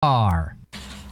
R.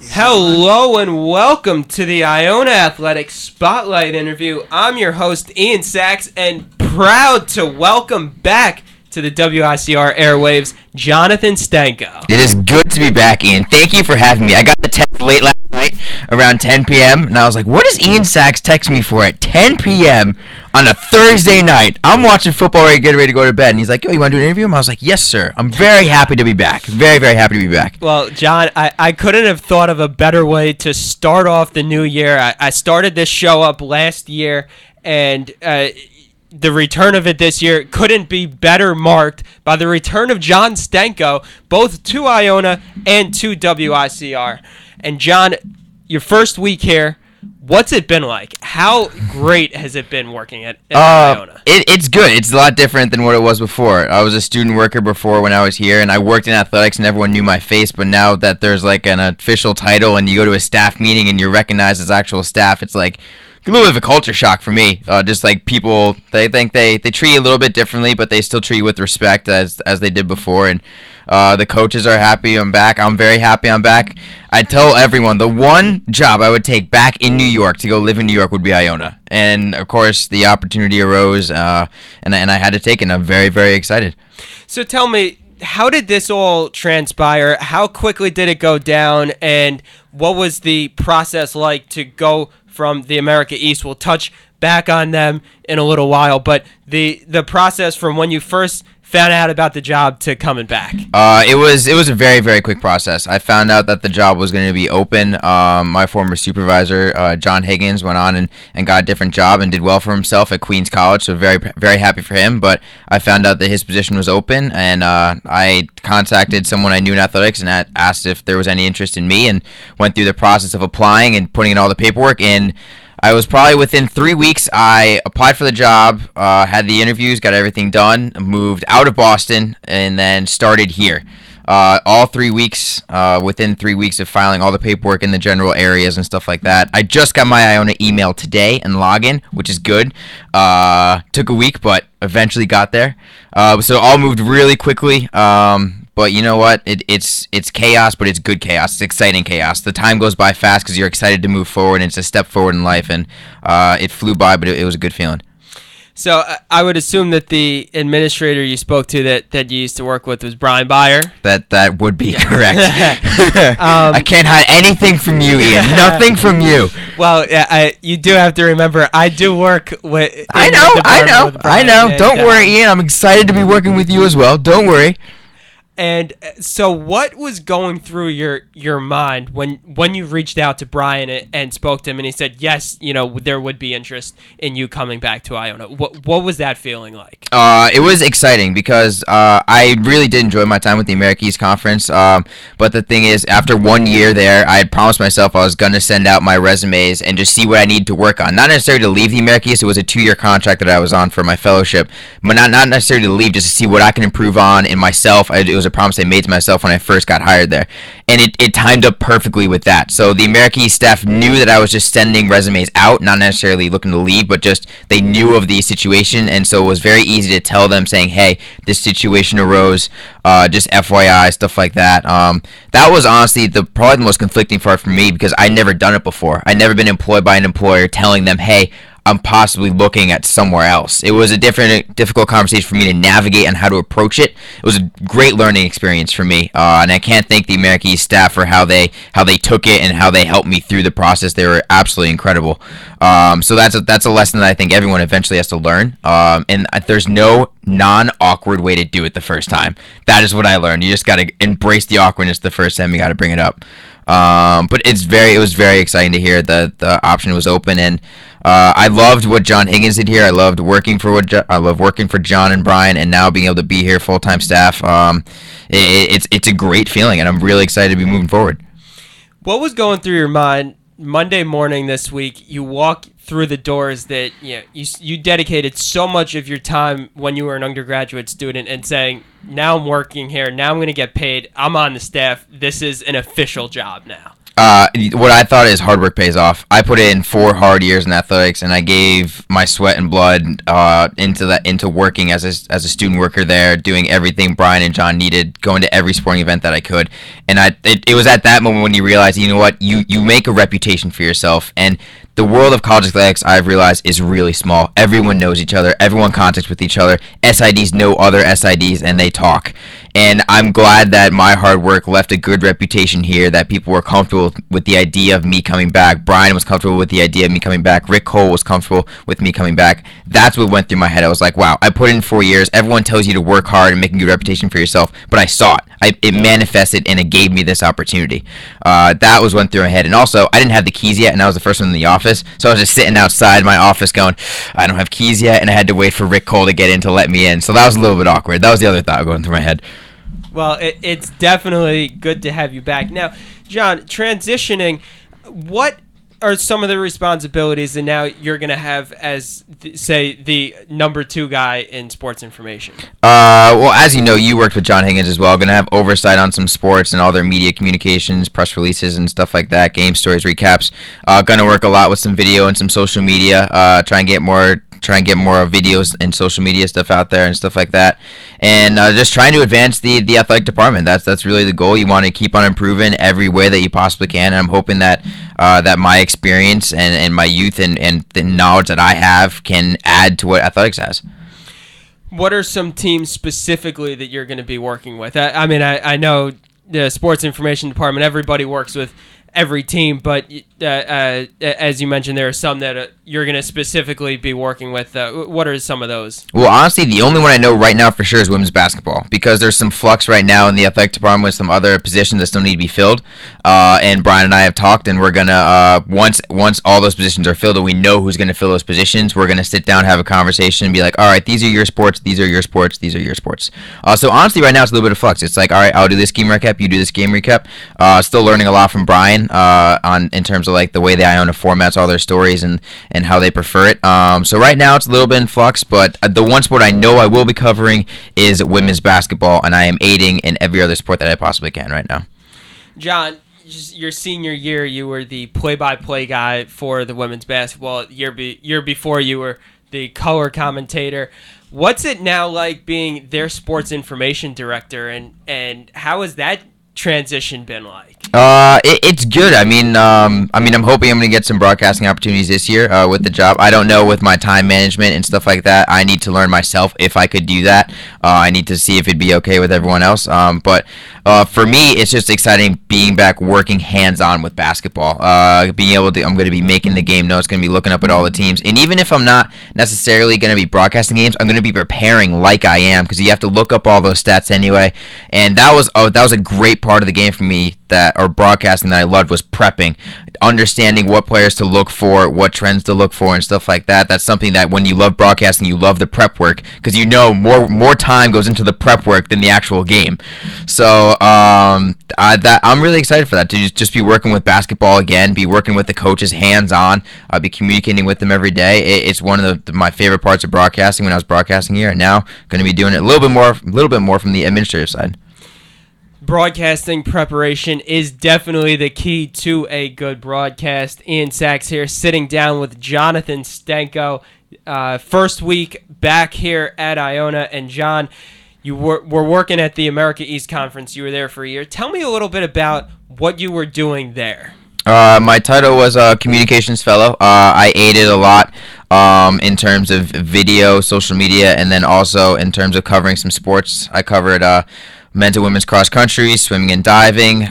Hello and welcome to the Iona Athletics Spotlight interview. I'm your host, Ian Sachs, and proud to welcome back to the WICR airwaves, Jonathan Stanko. It is good to be back, Ian. Thank you for having me. I got the text late last night around 10 p.m., and I was like, what does Ian Sachs text me for at 10 p.m. on a Thursday night? I'm watching football, getting ready to go to bed, and he's like, yo, you want to do an interview? And I was like, yes, sir. I'm very happy to be back. Very, very happy to be back. Well, John, I couldn't have thought of a better way to start off the new year. I started this show up last year, and the return of it this year couldn't be better marked by the return of John Stanko, both to Iona and to WICR. And John, your first week here, what's it been like? How great has it been working at Iona? It's good. It's a lot different than what it was before. I was a student worker before when I was here, and I worked in athletics, and everyone knew my face. But now that there's like an official title, and you go to a staff meeting, and you're recognized as actual staff, it's like a little bit of a culture shock for me. Just like people, they think they treat you a little bit differently, but they still treat you with respect as they did before. And the coaches are happy I'm back. I'm very happy I'm back. I tell everyone the one job I would take back in New York to go live in New York would be Iona. And of course, the opportunity arose, and I had to take it. And I'm very, very excited. So tell me, how did this all transpire? How quickly did it go down? And what was the process like to go from the America East? We'll touch back on them in a little while, but the process from when you first found out about the job to coming back. It was a very, very quick process. I found out that the job was going to be open. My former supervisor, John Higgins, went on and got a different job and did well for himself at Queens College, so very, very happy for him. But I found out that his position was open, and I contacted someone I knew in athletics and asked if there was any interest in me, and went through the process of applying and putting in all the paperwork. And I was probably within 3 weeks, I applied for the job, had the interviews, got everything done, moved out of Boston, and then started here. All 3 weeks, within 3 weeks of filing all the paperwork in the general areas and stuff like that. I just got my Iona email today and login, which is good. Took a week, but eventually got there. So all moved really quickly. But you know what? It's chaos, but it's good chaos. It's exciting chaos. The time goes by fast because you're excited to move forward, and it's a step forward in life. And it flew by, but it was a good feeling. So I would assume that the administrator you spoke to that you used to work with was Brian Byer. That would be correct. I can't hide anything from you, Ian. Nothing from you. Well, you do have to remember, I do work with. I know. Don't worry, Ian. I'm excited to be working with you as well. Don't worry. And so what was going through your mind when you reached out to Brian and spoke to him and he said, yes, there would be interest in you coming back to Iona? What was that feeling like? It was exciting because I really did enjoy my time with the America East Conference. But the thing is, after 1 year there, I had promised myself I was going to send out my resumes and just see what I needed to work on. Not necessarily to leave the America East. It was a 2-year contract that I was on for my fellowship. But not necessarily to leave, just to see what I can improve on in myself. It was a promise I made to myself when I first got hired there, and it timed up perfectly with that. So the America East staff knew that I was just sending resumes out, not necessarily looking to leave, but just they knew of the situation, and so it was very easy to tell them, saying, hey, this situation arose, just FYI, stuff like that. That was honestly probably the most conflicting part for me, because I'd never done it before. I'd never been employed by an employer telling them, hey, I'm possibly looking at somewhere else. It was a difficult conversation for me to navigate on how to approach it. It was a great learning experience for me, and I can't thank the America East staff for how they took it and how they helped me through the process. They were absolutely incredible. So that's a lesson that I think everyone eventually has to learn. And there's no non-awkward way to do it the first time. That is what I learned. You just got to embrace the awkwardness the first time. You got to bring it up. But it was very exciting to hear that the option was open, and I loved what John Higgins did here. I loved working for John and Brian, and now being able to be here full-time staff. It's a great feeling, and I'm really excited to be moving forward. What was going through your mind Monday morning this week? You walk through the doors that you dedicated so much of your time when you were an undergraduate student, and saying, now I'm working here, now I'm going to get paid, I'm on the staff, this is an official job now. What I thought is hard work pays off. I put in 4 hard years in athletics, and I gave my sweat and blood into working as a student worker there, doing everything Brian and John needed, going to every sporting event that I could. And it was at that moment when you realize, you know what, you make a reputation for yourself, and the world of college athletics, I've realized, is really small. Everyone knows each other. Everyone contacts with each other. SIDs know other SIDs, and they talk. And I'm glad that my hard work left a good reputation here, that people were comfortable with the idea of me coming back. Brian was comfortable with the idea of me coming back. Rick Cole was comfortable with me coming back. That's what went through my head. I was like, wow, I put in 4 years. Everyone tells you to work hard and make a good reputation for yourself, but I saw it. It manifested, and it gave me this opportunity. That was went through my head. And also, I didn't have the keys yet, and I was the first one in the office, so I was just sitting outside my office going, I don't have keys yet, and I had to wait for Rick Cole to get in to let me in. So that was a little bit awkward. That was the other thought going through my head. Well, it's definitely good to have you back. Now, John, transitioning, what are some of the responsibilities that now you're going to have as, say, the number 2 guy in sports information? Well, as you know, you worked with John Higgins as well. Going to have oversight on some sports and all their media communications, press releases and stuff like that, game stories, recaps. Going to work a lot with some video and some social media, try and get more videos and social media stuff out there and stuff like that, and just trying to advance the athletic department. That's really the goal. You want to keep on improving every way that you possibly can, and I'm hoping that that my experience and my youth and the knowledge that I have can add to what athletics has. What are some teams specifically that you're going to be working with? I know the sports information department, everybody works with every team, but as you mentioned, there are some that you're going to specifically be working with. What are some of those? Well, honestly, the only one I know right now for sure is women's basketball, because there's some flux right now in the athletic department with some other positions that still need to be filled. And Brian and I have talked, and we're gonna once all those positions are filled and we know who's gonna fill those positions, we're gonna sit down, have a conversation, and be like, all right, these are your sports, these are your sports, these are your sports. So honestly, right now it's a little bit of flux. It's like, all right, I'll do this game recap, you do this game recap. Still learning a lot from Brian in terms of like the way the Iona formats all their stories and how they prefer it. So right now it's a little bit in flux, but the one sport I know I will be covering is women's basketball, and I am aiding in every other sport that I possibly can right now. John, your senior year, you were the play-by-play guy for the women's basketball. Year before, you were the color commentator. What's it now like being their sports information director, and how has that transition been like? It's good. I'm hoping I'm going to get some broadcasting opportunities this year with the job. I don't know with my time management and stuff like that. I need to learn myself if I could do that. I need to see if it'd be okay with everyone else. But for me, it's just exciting being back working hands-on with basketball. I'm going to be making the game notes, going to be looking up at all the teams. And even if I'm not necessarily going to be broadcasting games, I'm going to be preparing like I am, because you have to look up all those stats anyway. And that was a great part of the game for me, or broadcasting, that I loved, was prepping, understanding what players to look for, what trends to look for, and stuff like that. That's something that when you love broadcasting, you love the prep work, because you know more time goes into the prep work than the actual game. So I'm really excited for that, to just be working with basketball again, be working with the coaches hands-on, be communicating with them every day. It's one of my favorite parts of broadcasting when I was broadcasting here, and now going to be doing it a little bit more from the administrative side. Broadcasting preparation is definitely the key to a good broadcast. Ian Sachs here, sitting down with Jonathan Stanko. First week back here at Iona, and John, you were working at the America East Conference. You were there for a year. Tell me a little bit about what you were doing there. My title was Communications Fellow. I aided a lot in terms of video, social media, and then also in terms of covering some sports. I covered men's and women's cross country, swimming and diving,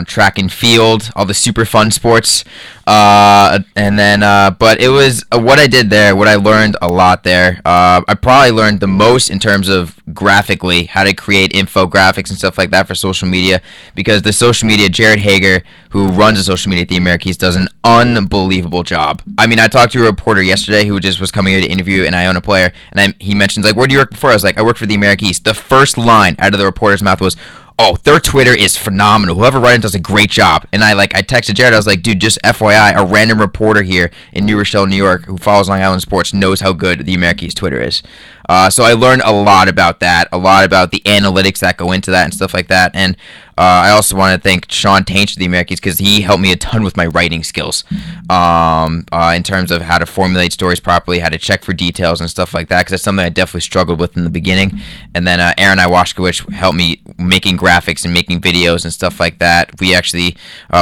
track and field, all the super fun sports. But it was what I did there, what I learned a lot there. I probably learned the most in terms of graphically, how to create infographics and stuff like that for social media, because the social media, Jared Hager, who runs the social media at the Americas, does an unbelievable job. I mean, I talked to a reporter yesterday who just was coming here to interview an Iona player, and he mentions, like, where do you work before? I was like, I worked for the Americas. The first line out of the reporter's mouth was, oh, their Twitter is phenomenal. Whoever writes it does a great job. And I texted Jared. I was like, dude, just FYI, a random reporter here in New Rochelle, New York, who follows Long Island sports, knows how good the Americas Twitter is. So I learned a lot about that, a lot about the analytics that go into that and stuff like that. And I also want to thank Sean Tainch of the Americans because he helped me a ton with my writing skills in terms of how to formulate stories properly, how to check for details and stuff like that, because that's something I definitely struggled with in the beginning. And then Aaron Iwashkiewicz helped me making graphics and making videos and stuff like that. We actually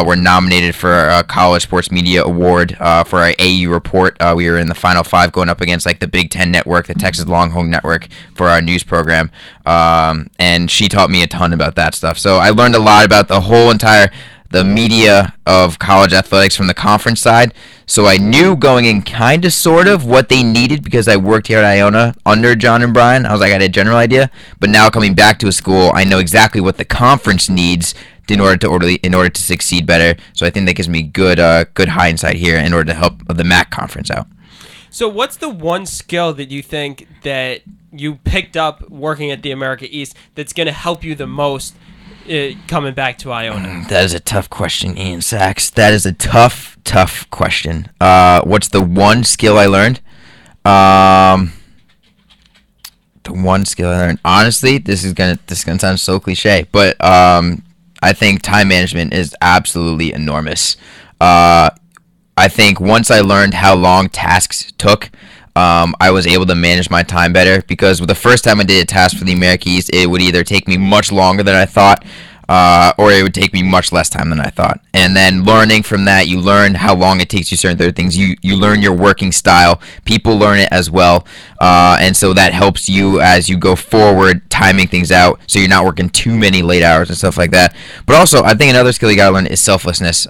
were nominated for a College Sports Media Award for our AU report. We were in the Final Five going up against like the Big Ten Network, the Texas Longhorn Network for our news program. And she taught me a ton about that stuff. So I learned a lot about the media of college athletics from the conference side. So I knew going in kind of sort of what they needed because I worked here at Iona under John and Brian. I had a general idea. But now coming back to a school, I know exactly what the conference needs in order to succeed better. So I think that gives me good hindsight here in order to help the MAC conference out. So what's the one skill that you think that you picked up working at the America East that's going to help you the most coming back to Iona? That is a tough question, Ian Sachs. That is a tough question. What's the one skill I learned? The one skill I learned. Honestly, this is gonna sound so cliche, but I think time management is absolutely enormous. I think once I learned how long tasks took, I was able to manage my time better because the first time I did a task for the America East, it would either take me much longer than I thought, or it would take me much less time than I thought. And then learning from that, you learn how long it takes you certain other things. You learn your working style. People learn it as well. And so that helps you as you go forward, timing things out so you're not working too many late hours and stuff like that. But also, I think another skill you got to learn is selflessness.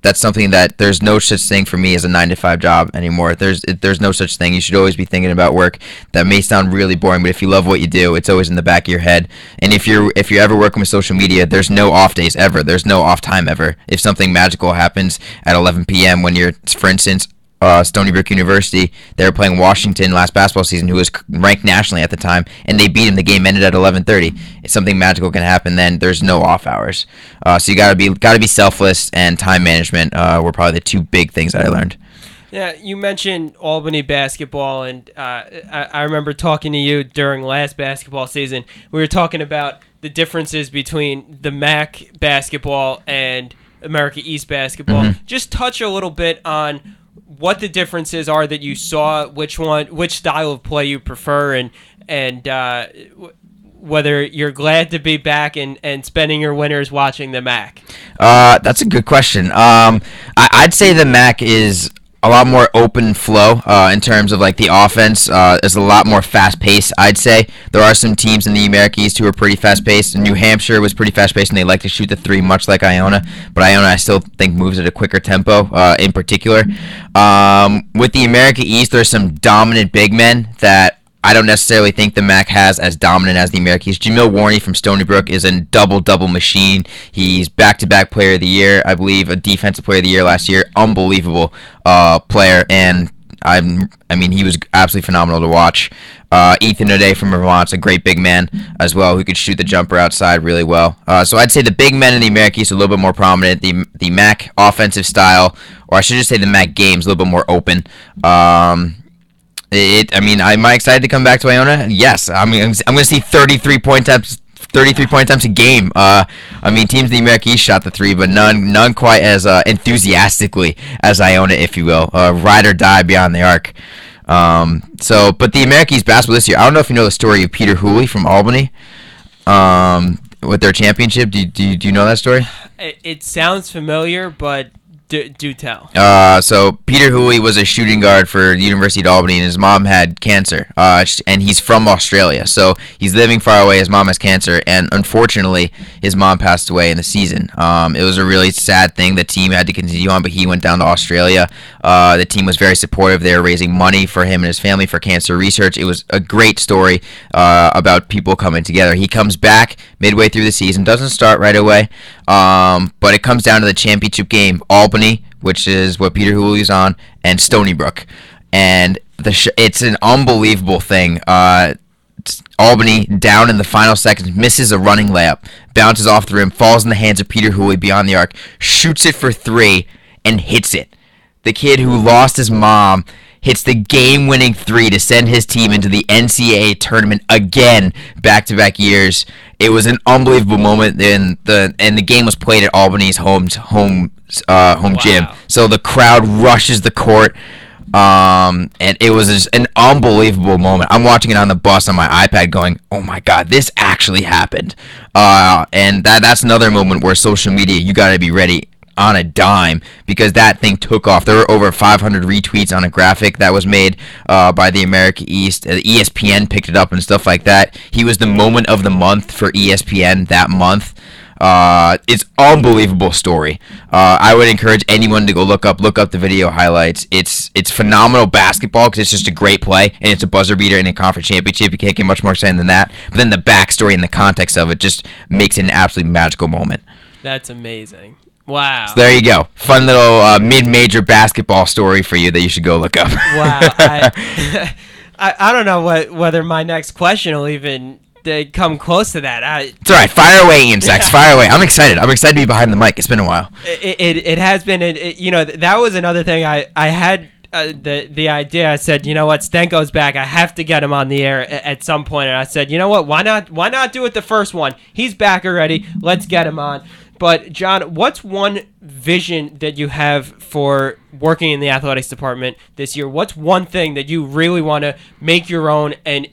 That's something that there's no such thing for me as a 9-to-5 job anymore. There's no such thing. You should always be thinking about work. That may sound really boring, but if you love what you do, it's always in the back of your head. And if you're ever working with social media, there's no off days ever. There's no off time ever. If something magical happens at 11 p.m. when you're, for instance, Stony Brook University, they were playing Washington last basketball season, who was ranked nationally at the time, and they beat him. The game ended at 11:30. If something magical can happen, then there's no off hours. So you gotta be selfless, and time management were probably the two big things that I learned. Yeah, you mentioned Albany basketball, and I remember talking to you during last basketball season. We were talking about the differences between the MAC basketball and America East basketball. Mm-hmm. Just touch a little bit on what the differences are that you saw, which style of play you prefer, and whether you're glad to be back and spending your winters watching the MAC. That's a good question. I'd say the MAC is a lot more open flow in terms of like the offense. Is a lot more fast paced. I'd say there are some teams in the America East who are pretty fast paced. New Hampshire was pretty fast paced, and they like to shoot the three, much like Iona. But Iona, I still think, moves at a quicker tempo. In particular, with the America East, there's some dominant big men that I don't necessarily think the MAC has as dominant as the America East. Jamil Warney from Stony Brook is a double machine. He's back-to-back player of the year, I believe, a defensive player of the year last year. Unbelievable player, and I mean, he was absolutely phenomenal to watch. Ethan O'Day from Vermont's a great big man as well, who could shoot the jumper outside really well. So I'd say the big men in the America East are a little bit more prominent. The MAC offensive style, or I should just say the MAC game's a little bit more open. Am I excited to come back to Iona? Yes. I'm going to see 33 point attempts a game. Teams in the America East shot the three, but none quite as enthusiastically as Iona, if you will. Ride or die beyond the arc. But the America East basketball this year, I don't know if you know the story of Peter Hooley from Albany. With their championship. Do you know that story? It sounds familiar, but do tell. So Peter Hooley was a shooting guard for the University of Albany, and his mom had cancer. And he's from Australia, so he's living far away. His mom has cancer, and unfortunately, his mom passed away in the season. It was a really sad thing. The team had to continue on, but he went down to Australia. The team was very supportive. They were raising money for him and his family for cancer research. It was a great story about people coming together. He comes back midway through the season, doesn't start right away, but it comes down to the championship game. Albany, which is what Peter Hooley's on, and Stony Brook, and it's an unbelievable thing. Albany, down in the final seconds, misses a running layup, bounces off the rim, falls in the hands of Peter Hooley beyond the arc, shoots it for three, and hits it. The kid who lost his mom hits the game-winning three to send his team into the NCAA tournament again, back-to-back years. It was an unbelievable moment, and the game was played at Albany's home gym. So the crowd rushes the court. And it was just an unbelievable moment. I'm watching it on the bus on my iPad going, oh my God, this actually happened. And that's another moment where social media, you got to be ready on a dime, because that thing took off. There were over 500 retweets on a graphic that was made by the America East. ESPN picked it up and stuff like that. He was the moment of the month for ESPN that month. It's unbelievable story. I would encourage anyone to go look up the video highlights. It's phenomenal basketball because it's just a great play and it's a buzzer beater in a conference championship. You can't get much more exciting than that. But then the backstory and the context of it just makes it an absolutely magical moment. That's amazing. Wow. So there you go. Fun little mid-major basketball story for you that you should go look up. Wow. I don't know whether my next question will even come close to that. It's all right. Fire away, Ian Sachs. Fire away. I'm excited. I'm excited to be behind the mic. It's been a while. It has been. That was another thing. I had the idea. I said, you know what, Stanko's back. I have to get him on the air at some point. And I said, you know what, why not do it the first one? He's back already. Let's get him on. But, John, what's one vision that you have for working in the athletics department this year? What's one thing that you really want to make your own and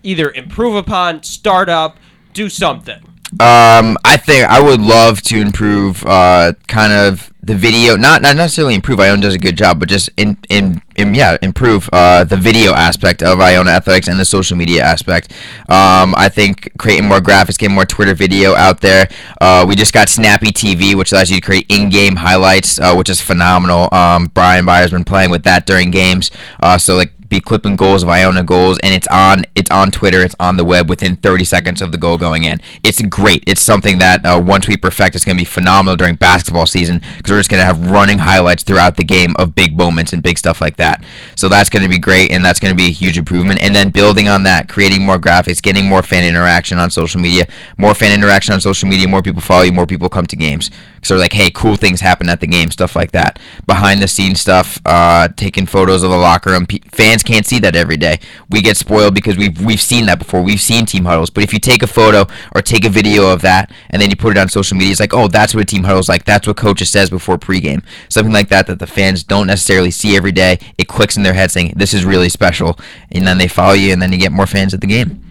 either improve upon, start up, do something? I think I would love to improve kind of the video, not necessarily improve. Iona does a good job, but just improve the video aspect of Iona athletics and the social media aspect. I think creating more graphics, getting more Twitter video out there. We just got Snappy TV, which allows you to create in-game highlights, which is phenomenal. Brian Byer's been playing with that during games, so like be clipping goals of Iona goals, and it's on Twitter, it's on the web within 30 seconds of the goal going in. It's great. It's something that once we perfect, it's going to be phenomenal during basketball season, because we're just going to have running highlights throughout the game of big moments and big stuff like that. So that's going to be great, and that's going to be a huge improvement. And then building on that, creating more graphics, getting more fan interaction on social media. More fan interaction on social media, more people follow you, more people come to games. So like, hey, cool things happen at the game, stuff like that. Behind the scenes stuff, taking photos of the locker room. Fans can't see that every day. We get spoiled because we've seen that before. We've seen team huddles. But if you take a photo or take a video of that and then you put it on social media, it's like, oh, that's what a team huddle's like. That's what coaches says before pregame. Something like that the fans don't necessarily see every day. It clicks in their head saying, this is really special. And then they follow you, and then you get more fans at the game.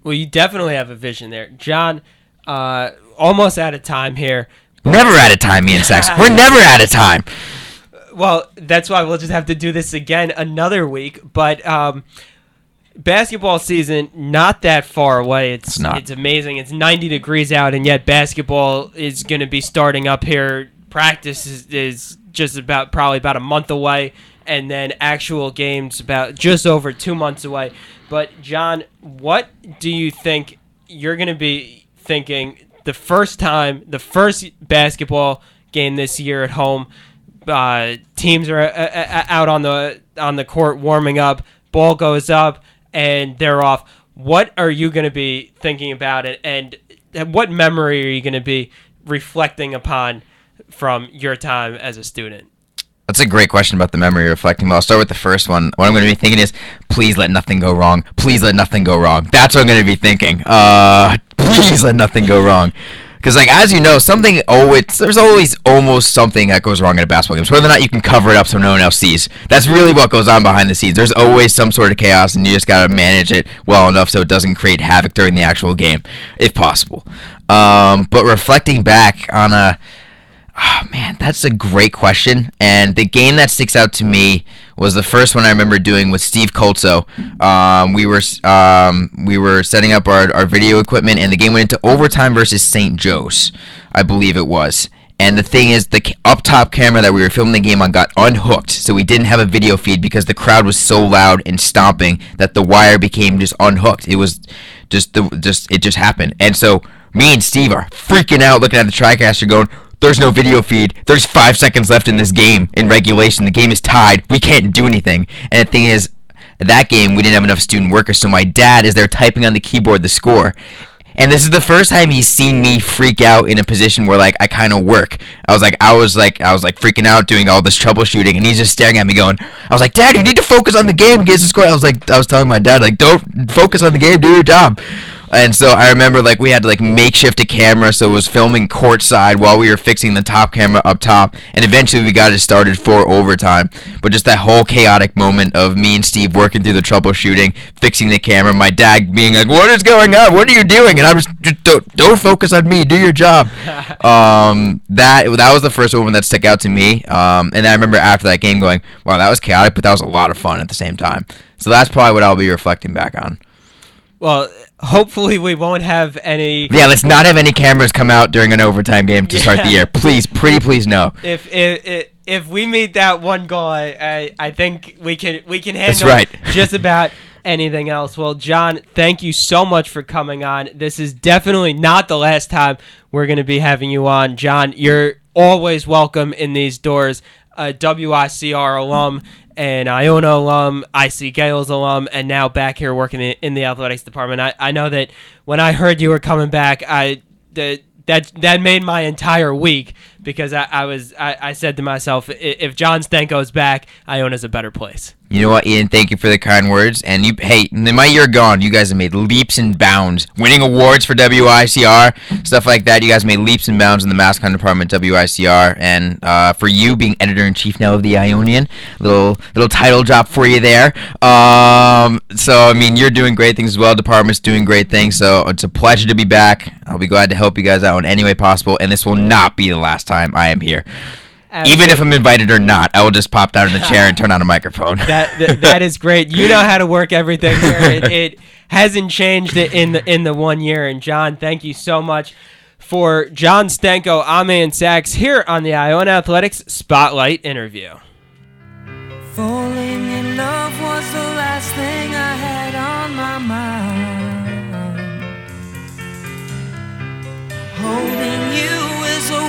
Well, you definitely have a vision there. John, almost out of time here. Never out of time, Ian Sachs. We're never out of time. Well, that's why we'll just have to do this again another week. But basketball season, not that far away. It's amazing. It's 90 degrees out, and yet basketball is going to be starting up here. Practice is just probably about a month away, and then actual games about just over 2 months away. But, John, what do you think you're going to be thinking the first basketball game this year at home? Teams are out on the court warming up, ball goes up, and they're off. What are you going to be thinking about it, and what memory are you going to be reflecting upon from your time as a student? That's a great question about the memory reflecting. Well, I'll start with the first one. What I'm going to be thinking is, please let nothing go wrong. Please let nothing go wrong. That's what I'm going to be thinking. Please let nothing go wrong. Because, like, as you know, there's always almost something that goes wrong in a basketball game. So whether or not you can cover it up so no one else sees. That's really what goes on behind the scenes. There's always some sort of chaos, and you just got to manage it well enough so it doesn't create havoc during the actual game, if possible. But reflecting back on oh, man, that's a great question. And the game that sticks out to me was the first one I remember doing with Steve Colzo. We were setting up our video equipment, and the game went into overtime versus St. Joe's, I believe it was. And the thing is, the up-top camera that we were filming the game on got unhooked, so we didn't have a video feed because the crowd was so loud and stomping that the wire became just unhooked. It was it just happened. And so me and Steve are freaking out, looking at the TriCaster, going, there's no video feed. There's 5 seconds left in this game in regulation. The game is tied. We can't do anything. And the thing is, that game, we didn't have enough student workers, so my dad is there typing on the keyboard the score. And this is the first time he's seen me freak out in a position where like I kind of work. I was like freaking out doing all this troubleshooting, and he's just staring at me going, I was like, Dad, you need to focus on the game against the score. I was telling my dad, like, don't focus on the game, do your job. And so I remember like we had to like makeshift a camera, so it was filming courtside while we were fixing the top camera up top, and eventually we got it started for overtime. But just that whole chaotic moment of me and Steve working through the troubleshooting, fixing the camera, my dad being like, "What is going on? What are you doing?" And I'm just don't focus on me, do your job. That was the first moment that stuck out to me. And I remember after that game going, "Wow, that was chaotic, but that was a lot of fun at the same time." So that's probably what I'll be reflecting back on. Well, hopefully we won't have any. Yeah, let's not have any cameras come out during an overtime game to start the year. Please, pretty please, no. If we meet that one goal, I think we can handle That's right. just about anything else. Well, John, thank you so much for coming on. This is definitely not the last time we're going to be having you on. John, you're always welcome in these doors. A WICR alum, an Iona alum, IC Gales alum, and now back here working in the athletics department. I know that when I heard you were coming back, that made my entire week, because I said to myself, if John Stanko's back, Iona's a better place. You know what, Ian? Thank you for the kind words. And in my year gone, you guys have made leaps and bounds, winning awards for WICR, stuff like that. You guys made leaps and bounds in the mascot department at WICR, and for you being editor-in-chief now of the Ionian, little title drop for you there. So I mean, you're doing great things as well. Department's doing great things. So it's a pleasure to be back. I'll be glad to help you guys out in any way possible, and this will not be the last time I am here. Even if I'm invited or not, I will just pop down in the chair and turn on a microphone. That is great. You know how to work everything here. It hasn't changed in the 1 year. And John, thank you so much. For John Stanko, I'm Ian Sachs here on the Iona Athletics Spotlight interview. Falling in love was the last thing I had on my mind. Holding you is a